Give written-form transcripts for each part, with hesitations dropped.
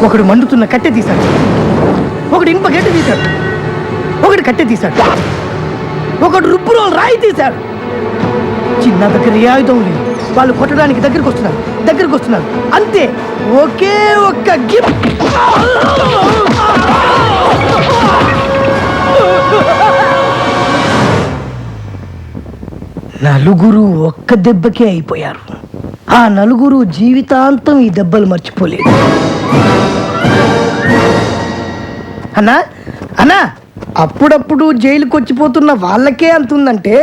ఒకడు మండుతున్న కట్టె తీశాడు, ఒకడు ఇనుప గెట్టు తీశాడు, ఒకడు కట్టె తీశాడు, ఒకడు రుబ్బులో రాయి తీశాడు. చిన్న దగ్గర ఏ ఆయుధం లేదు. వాళ్ళు కొట్టడానికి దగ్గరికి వస్తున్నారు అంతే. ఒకే ఒక్క నలుగురు ఒక్క దెబ్బకే అయిపోయారు. ఆ నలుగురు జీవితాంతం ఈ దెబ్బలు మర్చిపోలేదు. అన్నా అప్పుడప్పుడు జైలుకి వచ్చిపోతున్న వాళ్ళకే అంతుందంటే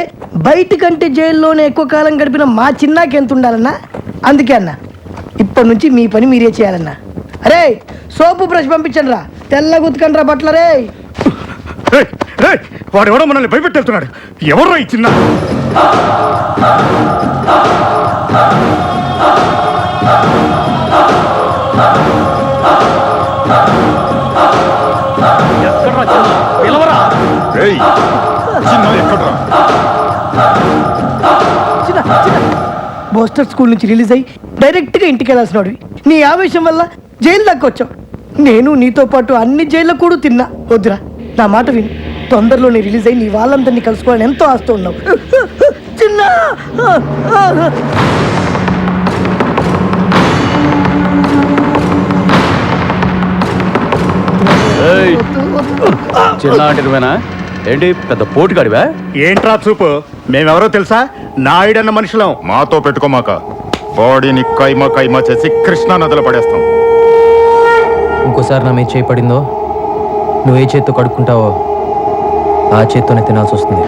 బయటకంటే జైల్లోనే ఎక్కువ కాలం గడిపిన మా చిన్నాకి ఎంత ఉండాలన్నా. అందుకే అన్న ఇప్పటి నుంచి మీ పని మీరే చేయాలన్నా. అరే సోపు బ్రష్ పంపించండి రా, తెల్ల గుతకండి రా బట్టలు. రే వాడు ఎవడో మనల్ని భయపెట్టేస్తున్నాడు. ఎవరో ఈ చిన్న బోస్టర్ స్కూల్ నుంచి రిలీజ్ అయ్యి డైరెక్ట్గా ఇంటికి వెళ్ళాల్సినవి నీ ఆవేశం వల్ల జైలు దాకా వచ్చావు. నేను నీతో పాటు అన్ని జైల్లో కూడా తిన్నా. వద్దురా, నా మాట విని తొందరలోనే రిలీజ్ అయ్యి నీ వాళ్ళందరినీ కలుసుకోవాలని ఎంతో ఆస్తూ ఉన్నావు. చిన్న చిన్న ఏంటి పెద్ద పోటుగాడివా? ఏంట్రా చూపు, మేమెవరో తెలుసా? నాయుడన్న మనుషులం. మాతో పెట్టుకోమాక, బాడీని కైమా చేసి కృష్ణా నదిలో పడేస్తాం. ఇంకోసారి నా మీద చేయి పడిందో నువ్వు ఏ చేత్తో కడుక్కుంటావో ఆ చేత్తోనే తినాల్సి వస్తుంది.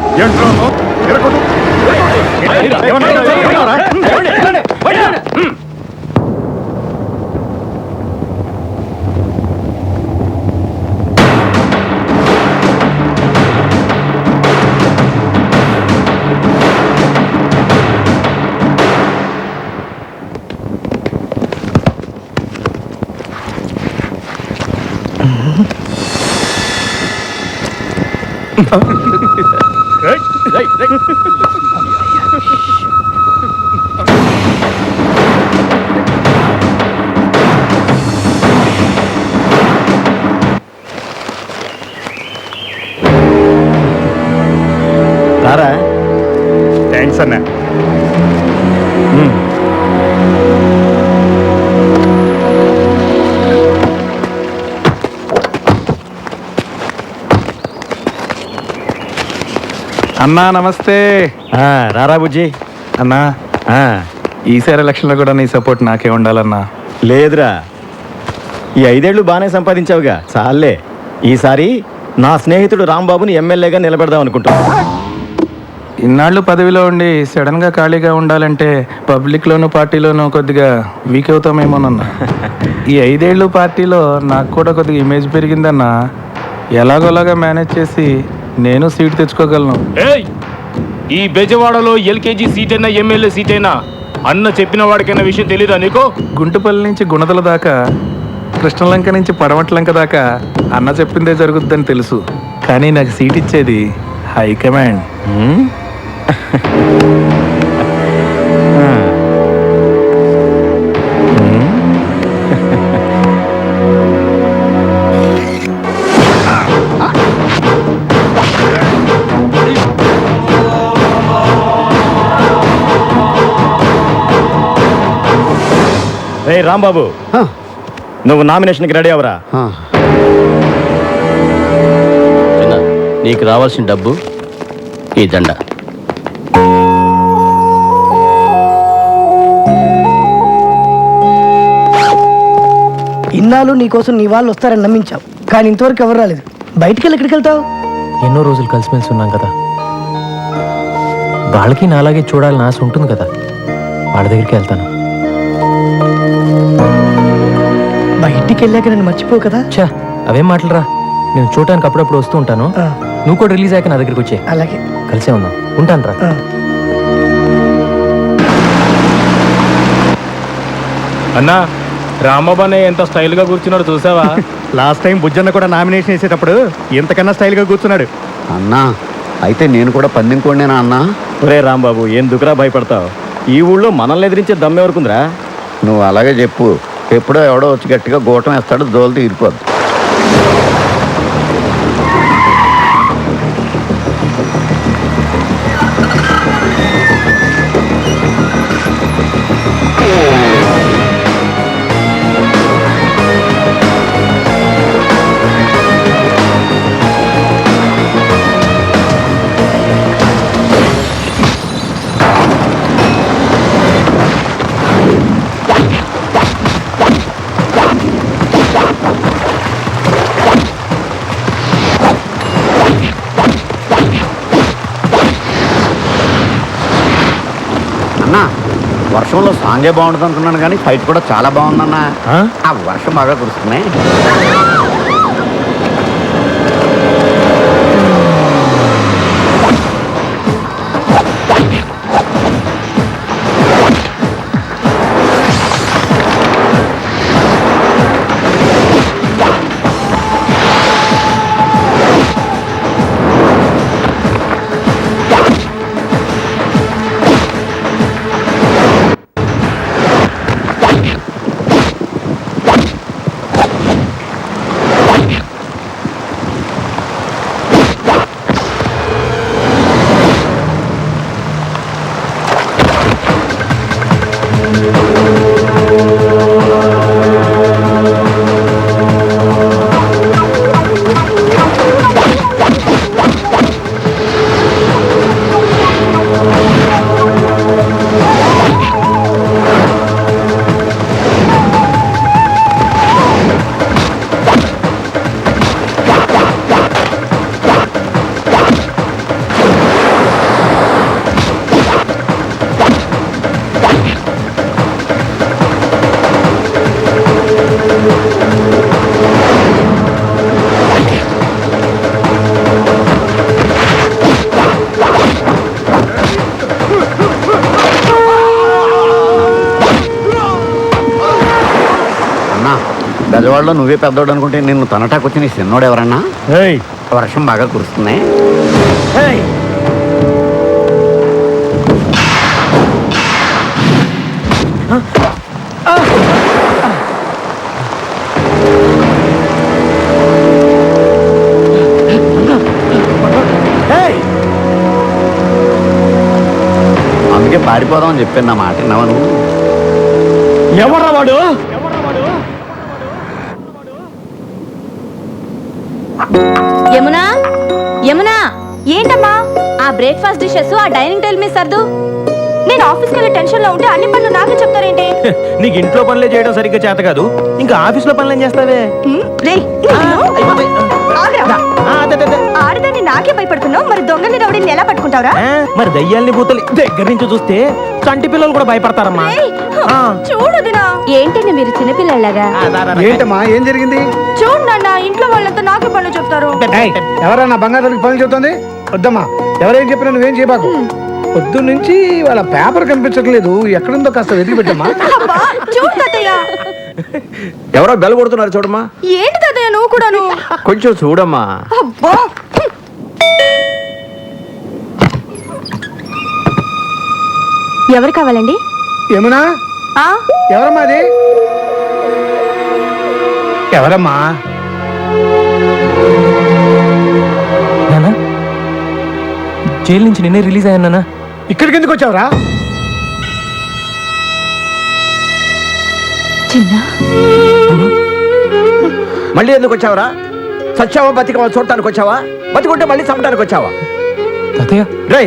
థ్యాంక్స్ అన్నా. అన్నా నమస్తే. రారా బుజ్జి. అన్నా ఈసారి ఎలక్షన్లో కూడా నీ సపోర్ట్ నాకే ఉండాలన్నా. లేదురా, ఈ 5 ఏళ్ళు బాగానే సంపాదించావుగా, చాలే. ఈసారి నా స్నేహితుడు రాంబాబుని ఎమ్మెల్యేగా నిలబెడదాం అనుకుంటున్నా. ఇన్నాళ్ళు పదవిలో ఉండి సడన్గా ఖాళీగా ఉండాలంటే పబ్లిక్లోనూ పార్టీలోనూ కొద్దిగా వీక్ అవుతామేమోనన్నా. ఈ 5 ఏళ్ళు పార్టీలో నాకు కూడా కొద్దిగా ఇమేజ్ పెరిగిందన్నా. ఎలాగోలాగా మేనేజ్ చేసి నేను సీట్ తెచ్చుకోగలను. ఈ బెజవాడలో ఎల్కేజీ సీట్ అయినా ఎమ్మెల్యే సీట్ అయినా అన్న చెప్పిన వాడికైనా విషయం తెలీదా నీకు? గుంటుపల్లి నుంచి గుణదల దాకా, కృష్ణలంక నుంచి పడమట్లంక దాకా అన్న చెప్పిందే జరుగుద్దని తెలుసు. కానీ నాకు సీట్ ఇచ్చేది హైకమాండ్. రే రాంబాబు, నువ్వు నామినేషన్కి రెడీ అవరా? నీకు రావాల్సిన డబ్బు ఈ దండ. ఇన్నాళ్ళు నీకోసం నీ వాళ్ళు వస్తారని నమ్మించావు, కానీ ఇంతవరకు ఎవరు రాలేదు. బయటికి వెళ్ళి ఎక్కడికి వెళ్తావు? ఎన్నో రోజులు కలిసిమెలిసి ఉన్నాం కదా, వాళ్ళకి నాలాగే చూడాలని ఆశ ఉంటుంది కదా, వాళ్ళ దగ్గరికి వెళ్తాను. బయటికి వెళ్ళాక నన్ను మర్చిపోవు కదా? చా, అవేం మాటలరా. నేను చూడటానికి అప్పుడప్పుడు వస్తూ ఉంటాను. నువ్వు కూడా రిలీజ్ అయ్యాక నా దగ్గరికి వచ్చే. అలాగే, కలిసే ఉందాం. ఉంటాను రా. అన్నా, రాంబాబు అనే ఎంత స్టైల్ గా కూర్చున్నాడు చూసావా? లాస్ట్ టైం బుజ్జన్న కూడా నామినేషన్ వేసేటప్పుడు ఇంతకన్నా స్టైల్గా కూర్చున్నాడు. అన్నా, అయితే నేను కూడా పందెం కోడినేనా అన్నా? ఒరే రాంబాబు, ఎందుకురా భయపడతావు? ఈ ఊళ్ళో మనల్ని ఎదిరించే దమ్మెవరకుందిరా? నువ్వు అలాగే చెప్పు, ఎప్పుడో ఎవడో వచ్చి గట్టిగా గోటం వేస్తాడు, దోలు తీరిపోద్ది. అన్నా, వర్షంలో సాంగే బాగుంటుంది అనుకున్నాను కానీ ఫైట్ కూడా చాలా బాగుందన్నా. ఆ వర్షం బాగా కురుస్తున్నాయి. బెజవాడలో నువ్వే పెద్దోడు అనుకుంటే నిన్ను తనటాకొచ్చి నీ చిన్నోడు ఎవరన్నా? వర్షం బాగా కురుస్తుంది. అందుకే పారిపోదామని చెప్పాను. నా మాట విన్నావా నువ్వు? ఎవర్రా వాడు? యమునా, యమునా, ఏంటమ్మా ఆ బ్రేక్ఫాస్ట్ డిషెస్ ఆ డైనింగ్ టేబుల్ మీద సర్దు. నేను ఆఫీస్కి వెళ్ళే టెన్షన్ లో ఉంటే అన్ని పనులు నాకే చెప్తారేంటి? నీకు ఇంట్లో పనులే చేయడం సరిగ్గా చేత కాదు, ఇంకా ఆఫీస్లో పనులు ఏం చేస్తావే? ఆడదాన్ని నాకే భయపడుతున్నావు, మరి దొంగని రౌడీని ఎలా పట్టుకుంటావురా? మరి దయ్యాల్ని భూతల్ని దగ్గర నుంచి చూస్తే చంటి పిల్లలు కూడా భయపడతారమ్మా. చూడదునా ఏంటండి మీరు చిన్నపిల్లలాగా? ఏంటమ్మా, ఏం జరిగింది? చూడు నాన్న, ఇంట్లో వాళ్ళంతా నాకే పనులు చెప్తారు. ఎవరన్నా బంగారానికి పనులు చెబుతుంది? వద్దమ్మా, ఎవరేం చెప్పినా నువ్వేం చేయబాకు. పొద్దు నుంచి వాళ్ళ పేపర్ కనిపించట్లేదు, ఎక్కడుందో కాస్త వెతికి పెట్టమ్మా. చూడు తాతయ్య, ఎవరో బెల్ కొడుతున్నారు చూడమ్మా. ఏంటి తాతయ్య నువ్వు కూడాను? కొంచెం చూడమ్మా. అబ్బా, ఎవరు కావాలండి? ఏమన్నా? ఎవరమ్మా అది? ఎవరమ్మా? నానా, జైలు నుంచి నిన్నే రిలీజ్ అయ్యాను నానా. ఇక్కడికి ఎందుకు వచ్చావురా? చిన్న మళ్ళీ ఎందుకు వచ్చావరా? సచ్చావా బతికవా చూడటానికి వచ్చావా? బతికుంటే మళ్ళీ చంపడానికి వచ్చావా? తాతయ్య, రే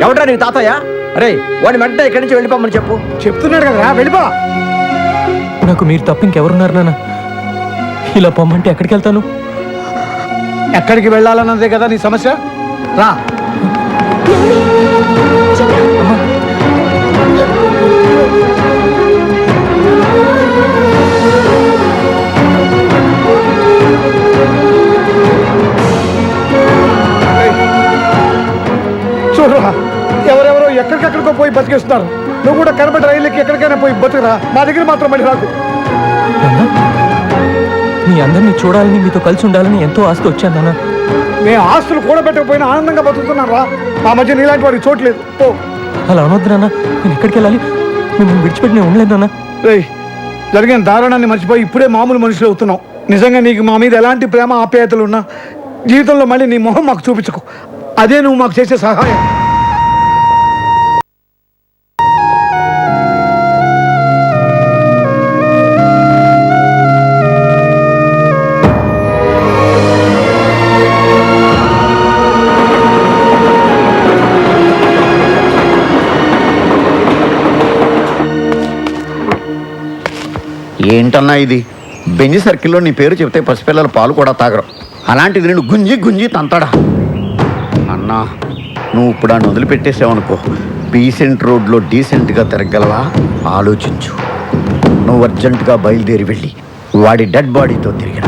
ఎవడ్రా నీకు తాతయ్య? రే వాడిని వెంటనే ఇక్కడి నుంచి వెళ్ళిపోమని చెప్పు. చెప్తున్నాడు కదరా, వెళ్ళిపో. నాకు మీరు తప్ప ఇంకెవరున్నారు నాన్న? ఇలా పొమ్మంటే ఎక్కడికి వెళ్తాను? ఎక్కడికి వెళ్ళాలన్నదే కదా నీ సమస్య. రా. చూడరా, ఎవరెవరో ఎక్కడికెక్కడికో పోయి బతికేస్తున్నారు. నువ్వు కూడా కనబడి రైలుకి ఎక్కడికైనా పోయి బతుకురా, మా దగ్గర మాత్రం మళ్ళీ రాకు. మీ అందరినీ చూడాలని, మీతో కలిసి ఉండాలని ఎంతో ఆస్తి వచ్చాను నాన్న. మేము ఆస్తులు కూడబెట్టకపోయినా ఆనందంగా బతుకుతున్నాం రా. మా మధ్య నీలాంటి వాడికి చోట్లేదు. ఓ అలా అనొద్దు నాన్న, నేను ఎక్కడికి వెళ్ళాలి? మిమ్మల్ని విడిచిపెట్టి నేను ఉండలేదు నాన్న. రేయ్, జరిగిన దారుణాన్ని మర్చిపోయి ఇప్పుడే మామూలు మనుషులు అవుతున్నావు. నిజంగా నీకు మా మీద ఎలాంటి ప్రేమ ఆప్యాయతలు ఉన్నా జీవితంలో మళ్ళీ నీ మొహం మాకు చూపించకు. అదే నువ్వు మాకు చేసే సహాయం. ఏంటన్నా ఇది? బెంజి సర్కిల్లో నీ పేరు చెప్తే పసిపిల్లల పాలు కూడా తాగరు. అలాంటిది నేను గుంజి గుంజి తంతాడా? అన్నా, నువ్వు ఇప్పుడు ఆ వదిలిపెట్టేసావనుకో, డీసెంట్ రోడ్లో డీసెంట్గా తిరగలవా? ఆలోచించు. నువ్వు అర్జెంటుగా బయలుదేరి వెళ్ళి వాడి డెడ్ బాడీతో తిరిగిన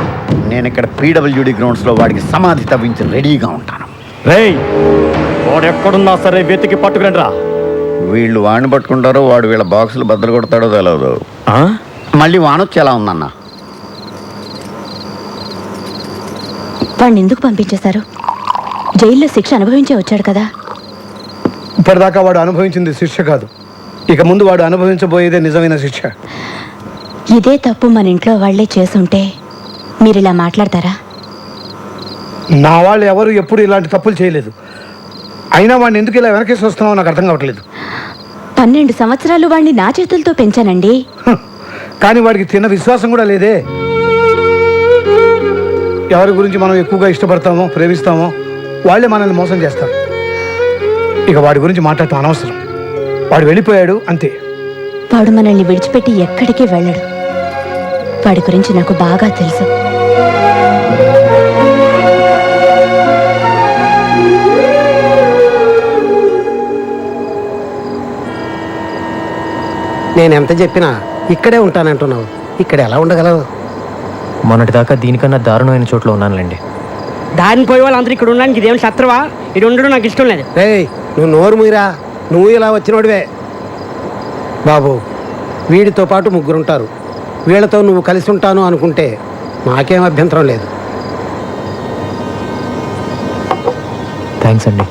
నేను ఇక్కడ పీడబ్ల్యూడి గ్రౌండ్స్లో వాడికి సమాధి తవ్వించి రెడీగా ఉంటాను. రేయ్, వాడు ఎక్కడున్నా సరే వెతికి పట్టుకురండి రా. వీళ్ళు వాడిని పట్టుకుంటారో వాడు వీళ్ళ బాక్సులు బద్దలు కొడతాడో తెలియదు. మళ్ళీ వానొచ్చి ఎలా ఉందన్నా? వాడిని ఎందుకు పంపించేశారు? జైల్లో శిక్ష అనుభవించే వచ్చాడు కదా. ఇప్పటిదాకా వాడు అనుభవించింది శిక్ష కాదు, ఇక ముందు వాడు అనుభవించబోయేదే నిజమైన శిక్ష. ఇదే తప్పు మన ఇంట్లో వాళ్లే చేసుంటే మీరు ఇలా మాట్లాడతారా? నా వాళ్ళు ఎవరు ఎప్పుడు ఇలాంటి తప్పులు చేయలేదు. అయినా వాడిని ఎందుకు ఇలా వెనకేసి వస్తున్నావో నాకు అర్థం కావట్లేదు. 12 సంవత్సరాలు వాడిని నా చేతులతో పెంచానండి. కానీ వాడికి తిన్న విశ్వాసం కూడా లేదే. ఎవరి గురించి మనం ఎక్కువగా ఇష్టపడతామో ప్రేమిస్తామో వాళ్ళే మనల్ని మోసం చేస్తారు. ఇక వాడి గురించి మాట్లాడటం అనవసరం. వాడు వెళ్ళిపోయాడు అంతే. వాడు మనల్ని విడిచిపెట్టి ఎక్కడికి వెళ్ళడు. వాడి గురించి నాకు బాగా తెలుసు. నేను ఎంత చెప్పినా ఇక్కడే ఉంటానంటున్నావు. ఇక్కడ ఎలా ఉండగలవు? మొన్నటిదాకా దీనికన్నా దారుణమైన చోట్ల ఉన్నానులేండి. దారిని పోయే వాళ్ళందరూ ఇక్కడ ఉండడానికి ఇదేం శత్రువా? ఇది ఉండడం నాకు ఇష్టం లేదు. నువ్వు నోరు మూయరా. నువ్వు ఇలా వచ్చినోడివే బాబు. వీడితో పాటు 3 ఉంటారు. వీళ్ళతో నువ్వు కలిసి ఉంటాను అనుకుంటే నాకేం అభ్యంతరం లేదు. థ్యాంక్స్ అండి.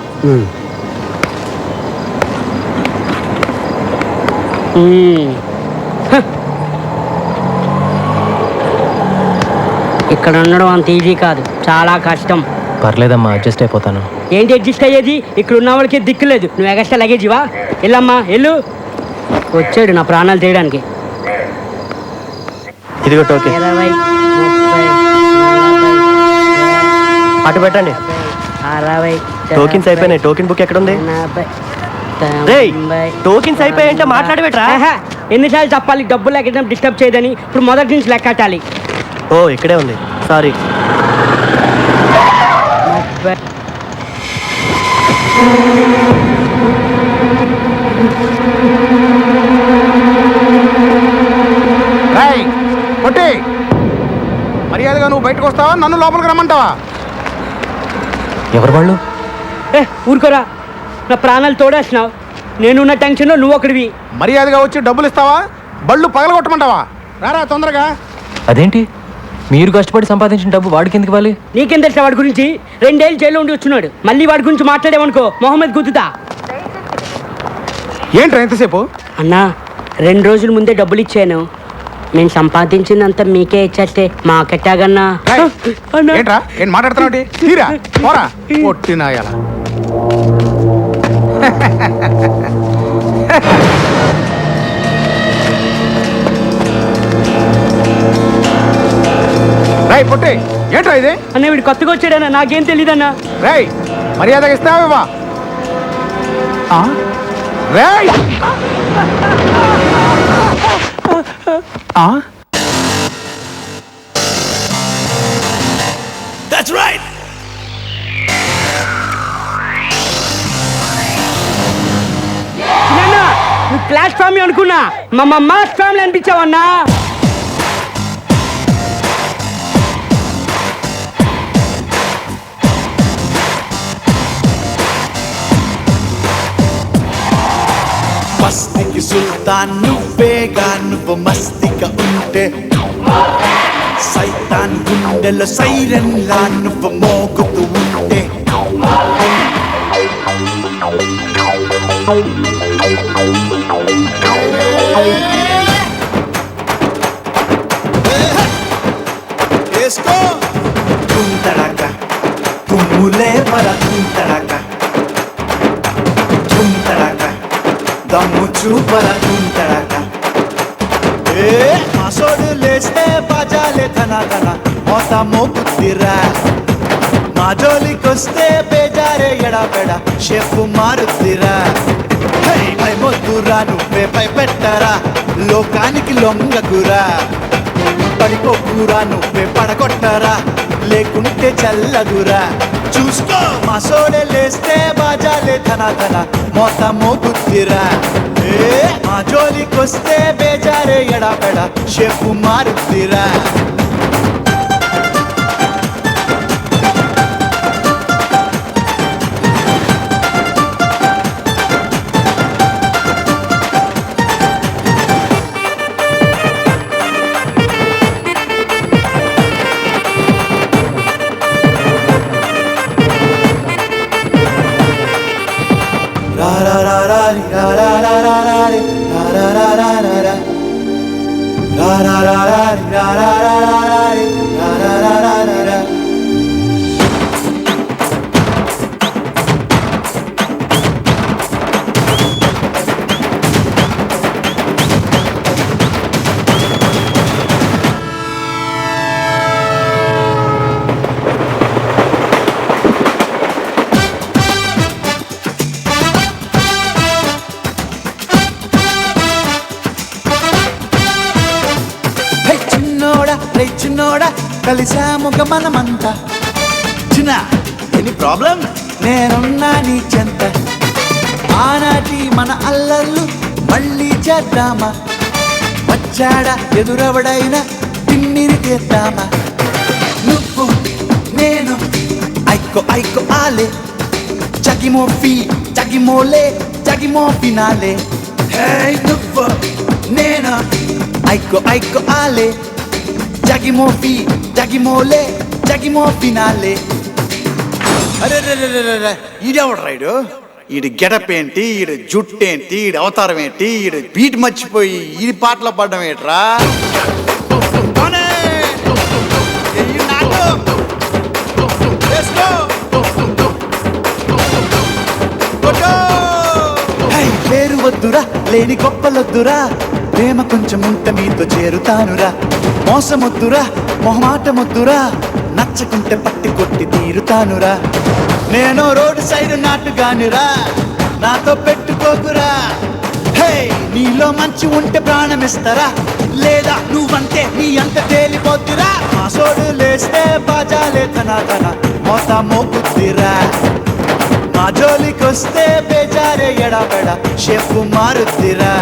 ఇక్కడ ఉండడం అంత ఈజీ కాదు, చాలా కష్టం. పర్లేదమ్మా, అడ్జస్ట్ అయిపోతాను. ఏంటి అడ్జస్ట్ అయ్యేది? ఇక్కడ ఉన్న వాళ్ళకి దిక్కు లేదు. నువ్వు ఎగస్ట్రా లగేజివా? వెళ్ళమ్మా వెళ్ళు. వచ్చాడు నా ప్రాణాలు తీయడానికి. ఇదిగో టోకెన్. 20, 30, అటు పెట్టండి. 60, టోకెన్స్ అయిపోయినాయి. టోకెన్ బుక్ ఎక్కడ ఉంది? 40, టోకెన్స్ అయిపోయాయంటే మాట్లాడబెట్రా. ఎన్నిసార్లు చెప్పాలి డబ్బులు లేక డిస్టర్బ్ చేయదని? ఇప్పుడు మొదటి నుంచి లెక్కటాలి. ఓ, ఇక్కడే ఉంది. సారీ. కొట్టి మర్యాదగా నువ్వు బయటకు వస్తావా, నన్ను లోపలికి రమ్మంటావా? ఎవరు వాళ్ళు? ఊరుకోరా, నా ప్రాణాలు తోడేస్తున్నావు. నేనున్న టెన్షన్లో నువ్వు ఒకడివి. మర్యాదగా వచ్చి డబ్బులు ఇస్తావా, బళ్ళు పగలగొట్టమంటావా? రారా తొందరగా. అదేంటి, మీరు కష్టపడి సంపాదించిన డబ్బు వాడికి ఎందుకు ఇవ్వాలి? నీకేం తెలుసా వాడి గురించి? 2 ఏళ్ళు జైల్లో ఉండి వచ్చినాడు. మళ్ళీ వాడి గురించి మాట్లాడేవనుకో మొహమ్మద్ గుద్దుతా. ఏంట్రా ఎంతసేపు? అన్నా, 2 రోజుల ముందే డబ్బులు ఇచ్చాను. నేను సంపాదించిందంతా మీకే ఇచ్చేస్తే మాకెట్టాగన్నా. ఏంట్రా ఏం మాట్లాడుతున్నావు? తీరా పోరా పొట్టినాయాల. రాయ్ పొట్టి, ఏంట్రా ఇది? అన్న వీడు కొత్తగా వచ్చాడన్నా, నాకేం తెలీదన్నా. రాయ్ మర్యాదగా ఇస్తావా? Roy That's right. నువ్వు క్లాస్ ఫ్యామిలీ అనుకున్నా, మా మాస్ ఫ్యామిలీ అనిపించావన్నా. మస్తికి సుల్తాన్ నువ్వేగా, నువ్వు మస్తిగా ఉంటే సైతాన్ గుండెలో సైరన్ లా నువ్వు మోగుతూ ఉంటే. వేసుకో తుంతడక తుమ్ములే పర తుంతడక తుంతడక దమ్ము చూపర తుంతడక ఏ మాసోడు లేస్తే బాజాలే ధన ధన మోత మోగుద్దిరా మా జోలికొస్తే బేజారే ఎడబెడ షెఫ్ మారుద్దిరా పై మొద్దురా నువ్వే పై పెట్టరా లోకానికి లొంగకురా పడిపోకురా నువ్వే పడగొట్టరా లేకుంటే చల్లగురా చూసుకో మా సోడే లేస్తే బాజాలే ధన ధన మోత మోగుద్దిరా ఏ మా జోలికొస్తే బేజారే ఎడబెడ షెఫ్ మారుద్దిరా చిన్నోడా కలిసాముగ మనమంతా చిన్న ఎనీ ప్రాబ్లం నేనున్నా నీ చెంత ఆనాటి మన అల్లర్లు మళ్ళీ చేద్దామా వచ్చాడా ఎదురవడైనా తిమ్మిరి తీద్దామా నువ్వు నేను ఐకో ఐకో ఆలే జగిమో ఫినాలే హే నువ్వు నేను ఐకో ఐకో ఆలే జగిమో ఫినాలే అరే ఈడెవడు రైడు ఈడి గెటప్ ఏంటి ఈడు జుట్టు ఏంటి ఈడి అవతారం ఏంటి ఈడు బీట్ మర్చిపోయి ఈ పాటలో పడ్డం ఏంట్రా పేరు వద్దురా లేని గొప్పలొద్దురా ప్రేమ కొంచెం ఉంట మీతో చేరుతానురా మోసమొద్దురా మొహమాటమొద్దురా నచ్చకుంటే పట్టి కొట్టి తీరుతానురా నేను రోడ్డు సైడ్ నాటుగానురా నాతో పెట్టుకోకురా హే నీలో మంచి ఉంటే ప్రాణమిస్తారా లేదా నువ్వంటే నీ అంత తేలిపోతురా మా సోడు లేస్తే బాజాలే ధన ధన మోత మోగుద్దిరా మా జోలికొస్తే బేజారే ఎడబెడ షెఫ్ మారుద్దిరా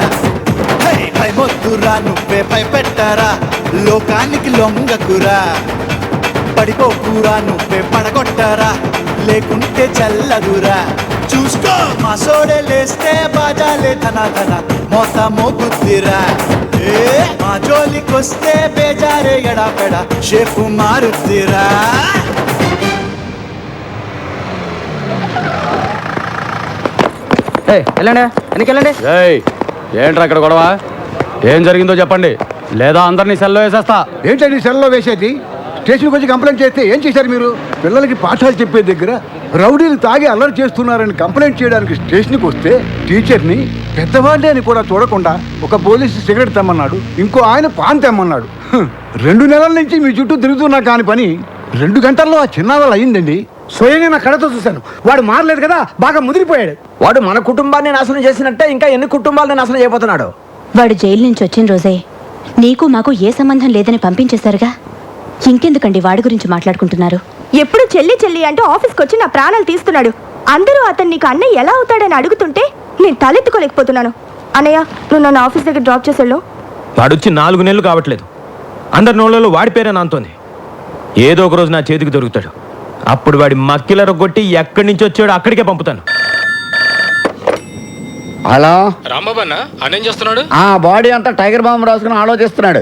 పై మొద్దురా నువ్వే పై పెట్టరా లోకానికి లొంగకురా పడిపోకురా నువ్వే పడగొట్టరా లేకుంటే చల్లదురా చూసుకో మా సోడే లేస్తే బాజాలే ధన ధన మోత మోగుద్దిరా ఏ మా జోలికొస్తే బేజారే ఎడబెడ షెఫ్ మారుద్దిరా వెళ్ళండి వెనకెళ్ళండి. ఏంట్రా అక్కడ గొడవ ఏం జరిగిందో చెప్పండి లేదా అందరినీ సెల్లో వేసేస్తా. ఏంటండి సెల్లో వేసేది? స్టేషన్కి వచ్చి కంప్లైంట్ చేస్తే ఏం చేశారు మీరు? పిల్లలకి పాఠాలు చెప్పే దగ్గర రౌడీలు తాగి అల్లరి చేస్తున్నారని కంప్లైంట్ చేయడానికి స్టేషన్కి వస్తే టీచర్ని పెద్దవాళ్ళే అని కూడా చూడకుండా ఒక పోలీసు సిగరెట్ తెమ్మన్నాడు, ఇంకో ఆయన పాన్ తెమ్మన్నాడు. 2 నెలల నుంచి మీ చుట్టూ తిరుగుతున్నా కాని పని 2 గంటల్లో ఆ చిన్నవాళ్ళు అయ్యిందండి. స్వయంగా నా కళ్ళతో చూశాను. వాడు మారలేదు కదా, బాగా ముదిరిపోయాడు. వాడు మన కుటుంబాన్ని నాశనం చేసినట్టే ఇంకా ఎన్ని కుటుంబాలను నాశనం చేయబోతున్నాడు. వాడు జైలు నుంచి వచ్చిన రోజే నీకు మాకు ఏ సంబంధం లేదని పంపించేశారుగా, ఇంకెందుకండి వాడి గురించి మాట్లాడుకుంటున్నారు? ఎప్పుడు చెల్లి చెల్లి అంటూ ఆఫీస్కి వచ్చి నా ప్రాణాలు తీస్తున్నాడు. అందరూ అతను నీకు అన్నయ్య ఎలా అవుతాడని అడుగుతుంటే నేను తలెత్తుకోలేకపోతున్నాను. అన్నయ్య నువ్వు నన్ను ఆఫీస్ దగ్గర డ్రాప్ చేసేళ్ళు. వాడొచ్చి 4 నెలలు కావట్లేదు, అందరి నోళ్ళలో వాడి పేరే నాంతోంది. ఏదో ఒక రోజు నా చేతికి దొరుకుతాడు, అప్పుడు వాడి మక్కిల రొగ్గొట్టి ఎక్కడి నుంచి వచ్చాడో అక్కడికే పంపుతాను. హలో రాంబాబు అన్న అన్నేం చేస్తున్నాడు? ఆ బాడీ అంతా టైగర్ బాంబు రాసుకుని ఆలోచిస్తున్నాడు.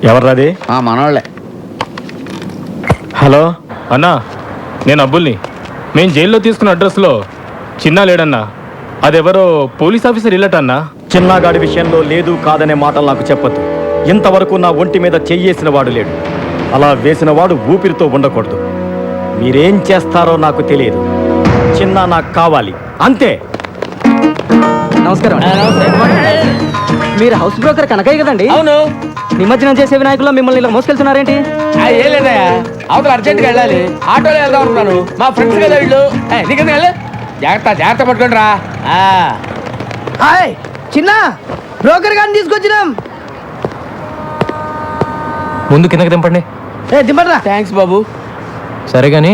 ఎవర్రాది? మనోళ్ళే. హలో అన్నా, నేను అబ్బుల్ని. మేము జైల్లో తీసుకున్న అడ్రస్లో చిన్నా లేడన్నా. అదెవరో పోలీస్ ఆఫీసర్ ఇల్లటన్నా. చిన్నగాడి విషయంలో లేదు కాదనే మాటలు నాకు చెప్పొద్దు. ఇంతవరకు నా ఒంటి మీద చెయ్యేసిన వాడు లేడు. అలా వేసిన వాడు ఊపిరితో ఉండకూడదు. మీరేం చేస్తారో నాకు తెలియదు. చిన్న నాకు కావాలి, అంతే. నమస్కారం. మీరు హౌస్ బ్రోకర్ కనకయ్య కదండి? అవును. నిమజ్జనం చేసే వినాయకుల్లో మిమ్మల్ని ఇలా మోసుకెళ్తున్నారేంటి? ఏం లేదయ్యా, అవతల అర్జెంట్గా వెళ్ళాలి, ఆటోలో వెళ్దాం అనుకున్నాను. మా ఫ్రెండ్స్ కదా వీళ్ళు. నీకెందుకు వెళ్ళి జాగ్రత్త పట్టుకోండి రా. హాయ్ చిన్న, బ్రోకర్ గారిని తీసుకొచ్చినాం. ముందు కిందకి దింపండి. దింపరా. థ్యాంక్స్ బాబు. సరే కానీ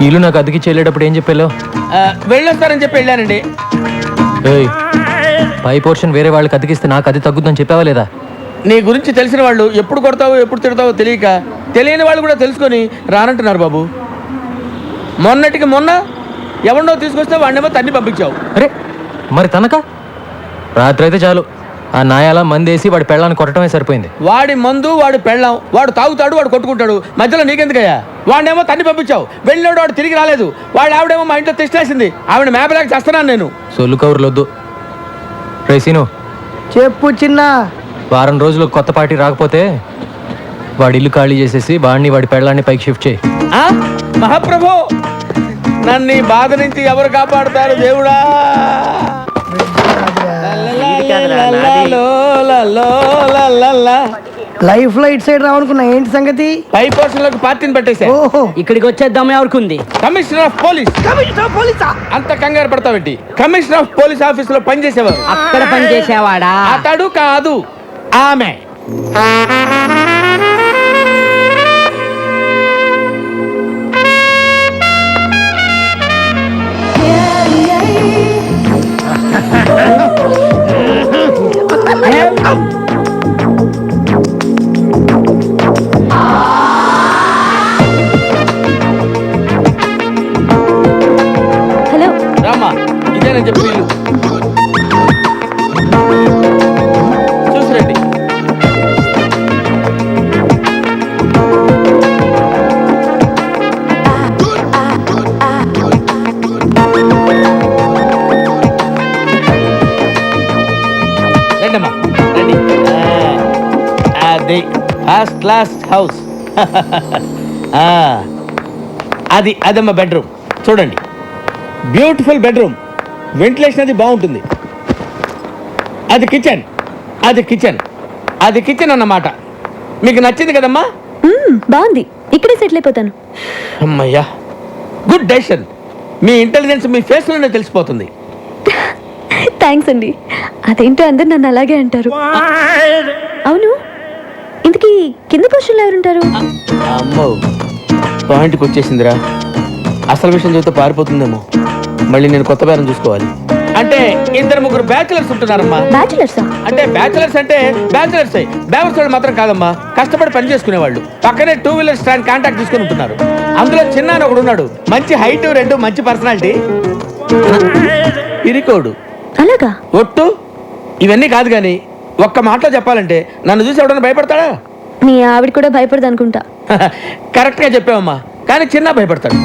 ఇల్లు నాకు అద్దెకి వెళ్ళేటప్పుడు ఏం చెప్పాలో? వెళ్ళొస్తారని చెప్పి వెళ్ళానండి. ఏయ్, పై పోర్షన్ వేరే వాళ్ళకి అద్దెకిస్తే నాకు అది తగ్గుద్దని చెప్పావా లేదా? నీ గురించి తెలిసిన వాళ్ళు ఎప్పుడు కొడతావో ఎప్పుడు తిడతావో తెలియక తెలియని వాళ్ళు కూడా తెలుసుకొని రానంటున్నారు బాబు. మొన్నటికి మొన్న ఎవరినో తీసుకొస్తే వాడినేమో తన్ని పంపించావు. అరే మరి తనక రాత్రి అయితే చాలు, ఆ నాయాల మందేసి వాడి పెళ్ళాన్ని కొట్టడమే సరిపోయింది. వాడి మందు, వాడు పెళ్ళాం, వాడు తాగుతాడు, వాడు కొట్టుకుంటాడు. మధ్యలో నీకెందుకయ్యా? వాడినేమో తన్ని పంపించావు, వెళ్ళినాడు వాడు తిరిగి రాలేదు. వాడు ఆవిడేమో మా ఇంట్లో తెచ్చేసింది, ఆవిడ మేపలేక చేస్తున్నాను నేను. సొల్లు కౌరులొద్దు. రేసీను చెప్పు చిన్న. వారం రోజులు కొత్త పార్టీ రాకపోతే వాడి ఇల్లు ఖాళీ చేసేసి వాడిని వాడి పెళ్ళాన్ని పైకి షిఫ్ట్ చేయి. మహాప్రభు, నన్ను ఈ బాధ నుంచి ఎవరు కాపాడుతారు దేవుడా? లైఫ్ లో ఇటు సైడ్ రావనుకున్నా, ఏంటి సంగతి? పై పోర్షన్లకు పార్టీని పెట్టేశా. ఓహో, ఇక్కడికి వచ్చేద్దాం ఎవరికి? Commissioner of police. Commissioner of పోలీసా? అంత కంగారు పడతావేంటి? కమిషనర్ ఆఫ్ పోలీస్ ఆఫీస్ లో పనిచేసేవారు. అక్కడ పనిచేసేవాడా? అతడు కాదు, ఆమె. హలో రామా, ఇదేనని చెప్పి ఇల్లు చూసిరండి. రండమ్మా, రండి. అది ఫస్ట్ క్లాస్ హౌస్. అదమ్మా బెడ్రూమ్. చూడండి, బ్యూటిఫుల్ బెడ్రూమ్, వెంటిలేషన్ అది బాగుంటుంది. అది కిచెన్, అది కిచెన్ అన్నమాట. మీకు నచ్చింది కదమ్మా? బాగుంది, ఇక్కడే సెటిల్ అయిపోతాను. అమ్మయ్యా, గుడ్ డెసిషన్. మీ ఇంటెలిజెన్స్ మీ ఫేస్లోనే తెలిసిపోతుంది. థ్యాంక్స్ అండి. అదేంటో అందరు నన్ను అలాగే అంటారు. అవును, ఇంతకీ కింద పోర్షన్లో ఎవరుంటారు? అమ్మో, పాయింట్కి వచ్చేసిందిరా. అసలు విషయం చెబితే పారిపోతుందేమో. మళ్ళీ నేను కొత్త బేరం చూసుకోవాలి. అంటే 2-3 బ్యాచులర్స్ ఉంటున్నారమ్మా. బ్యాచులర్సా? అంటే బ్యాచులర్స్ బ్యాచులర్స్ మాత్రం కాదమ్మా, కష్టపడి పని చేసుకునేవాళ్ళు. పక్కనే 2 వీలర్ స్టాండ్ కాంటాక్ట్ తీసుకుని ఉంటున్నారు. అందులో చిన్న ఒకడు ఉన్నాడు, మంచి హైట్, 2 మంచి పర్సనాలిటీ, ఇరికోడు. అలాగా? ఒట్టు. ఇవన్నీ కాదు కానీ ఒక్క మాటలో చెప్పాలంటే నన్ను చూసి ఎవడన్నా భయపడతాడా? మీ ఆవిడ కూడా భయపడదు అనుకుంటా. కరెక్ట్ గా చెప్పావమ్మా, కానీ చిన్న భయపడతాడు.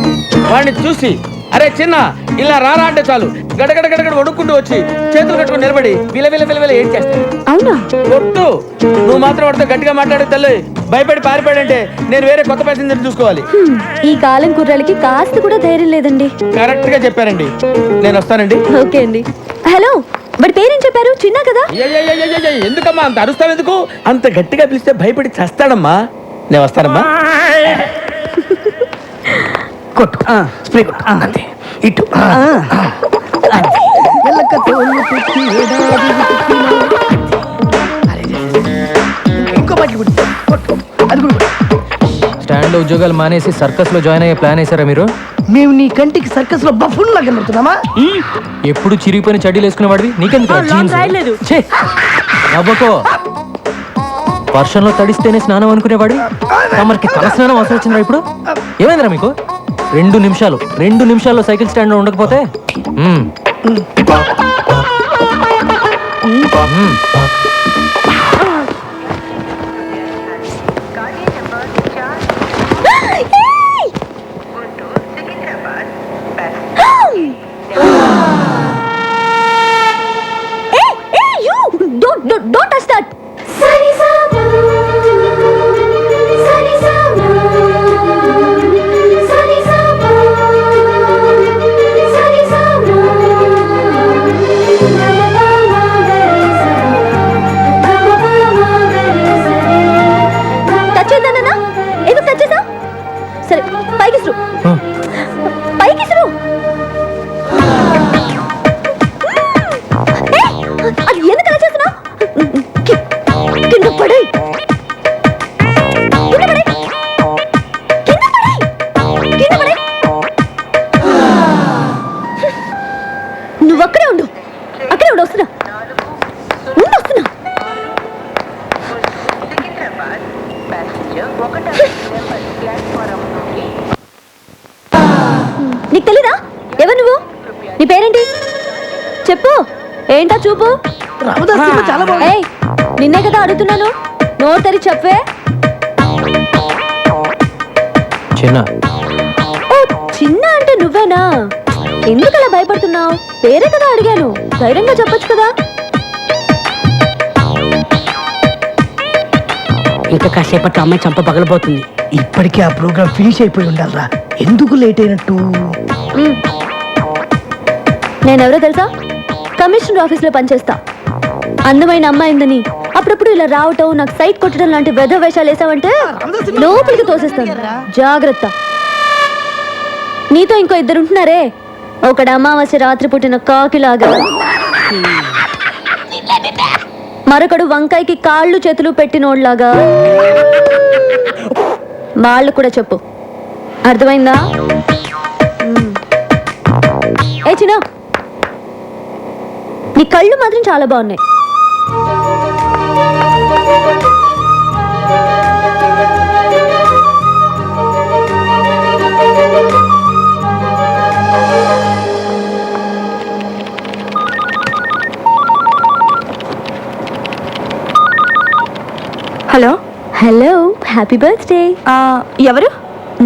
వాడిని చూసి అరే చిన్న ఇలా రారా అంటే చాలు గడగడ గడగడ వణుక్కుంటూ వచ్చి చేతులు కట్టుకుని నిలబడి విలవిల ఏం చేస్తాడు. అవునా? ఒట్టు. నువ్వు మాత్రం వాడితో గట్టిగా మాట్లాడే తల్లి, భయపడి పారిపోయాడంటే నేను వేరే కొత్త ప్యాసింజర్ చూసుకోవాలి. ఈ కాలం కుర్రాళ్ళకి కాస్త కూడా ధైర్యం లేదండి. కరెక్ట్ గా చెప్పారండి. నేను వస్తానండి. ఓకే అండి. హలో, వాడి పేరేం చెప్పారు? చిన్న కదా? ఎందుకమ్మా అంత అరుస్తావు? ఎందుకు అంత గట్టిగా పిలిస్తే భయపడి చస్తాడమ్మా. నేను వస్తానమ్మా. కొట్టు, స్ప్రే కొట్టు, అంతే. ఇటు ఇంకో బట్టి కొట్టు, అది కూడా. స్టాండ్ లో ఉద్యోగాలు మానేసి సర్కస్ లో జాయిన్ అయ్యే ప్లాన్ వేసారా మీరు? మేము నీ కంటికి సర్కస్ లో బఫూన్ లాగా కనబడుతున్నామా? ఎప్పుడు చిరిగిపోయిన చడ్డీలు వేసుకునేవాడివి, నీకెందుకు? నవ్వకో. వర్షంలో తడిస్తేనే స్నానం అనుకునేవాడి తమరికి తల స్నానం అవసరం వచ్చిందా ఇప్పుడు? ఏమైందిరా మీకు? 2 నిమిషాల్లో సైకిల్ స్టాండ్ లో ఉండకపోతే Don't touch that. నీకు తెలీదా? ఎవరు నువ్వు? నీ పేరేంటి? చెప్పు. ఏంటా చూపు? రామదాస్ సినిమా చాలా బాగుంది. ఏయ్, నిన్నే కదా అడుగుతున్నాను. నోరు తెరి చెప్పే. చిన్న ఓ, చిన్న అంటే నువ్వేనా? ఎందుకలా భయపడుతున్నావు? పేరే కదా అడిగాను, ధైర్యంగా చెప్పొచ్చు కదా. ఇంకా కాసేపట్లో అమ్మాయి చంప పగలబోతుంది. ఇప్పటికే ఆ ప్రోగ్రామ్ ఫినిష్ అయిపోయి ఉండాలరా. ఎందుకు లేట్ అయినట్టు? నేనెవరో తెలుసా? కమిషనర్ ఆఫీస్లో పనిచేస్తా. అందమైన అమ్మాయిందని అప్పుడప్పుడు ఇలా రావటం, నాకు సైట్ కొట్టడం లాంటి వెధ వేషాలు వేసావంటే లోపలికి తోసేస్తాను. జాగ్రత్త. నీతో ఇంకో ఇద్దరు ఉంటున్నారే, ఒకడు అమావాస్య రాత్రి పుట్టిన కాకిలాగా, మరొకడు వంకాయకి కాళ్ళు చేతులు పెట్టినోడ్లాగా. వాళ్ళు కూడా చెప్పు, అర్థమైందా? ఏ చిన్న, నీ కళ్ళు మాత్రం చాలా బాగున్నాయి. హలో. Hello, happy birthday. ఎవరు?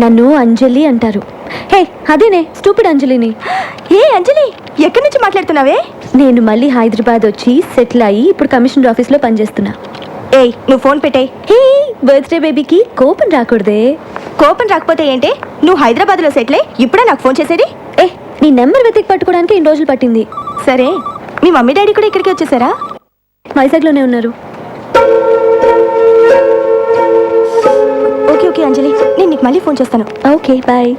నన్ను అంజలి అంటారు. హే, అదేనే స్టూపిడ్ అంజలిని. ఏ అంజలి, ఎక్కడి నుంచి మాట్లాడుతున్నావే? నేను మళ్ళీ హైదరాబాద్ వచ్చి సెటిల్ అయ్యి ఇప్పుడు కమిషనర్ ఆఫీస్లో పనిచేస్తున్నా. ఏయ్, నువ్వు ఫోన్ పెట్టే. హే, బర్త్డే బేబీకి కోపం రాకూడదే. కోపం రాకపోతే ఏంటి? నువ్వు హైదరాబాద్లో సెటిల్ అయ్యి ఇప్పుడే నాకు ఫోన్ చేసేది? ఏ, నీ నెంబర్ వెతికి పట్టుకోవడానికి ఇన్ని రోజులు పట్టింది. సరే, మీ మమ్మీ డాడీ కూడా ఇక్కడికి వచ్చేసారా? వైజాగ్లోనే ఉన్నారు. ఓకే ఓకే అంజలి, నేను నీకు మళ్ళీ ఫోన్ చేస్తాను. Okay, bye.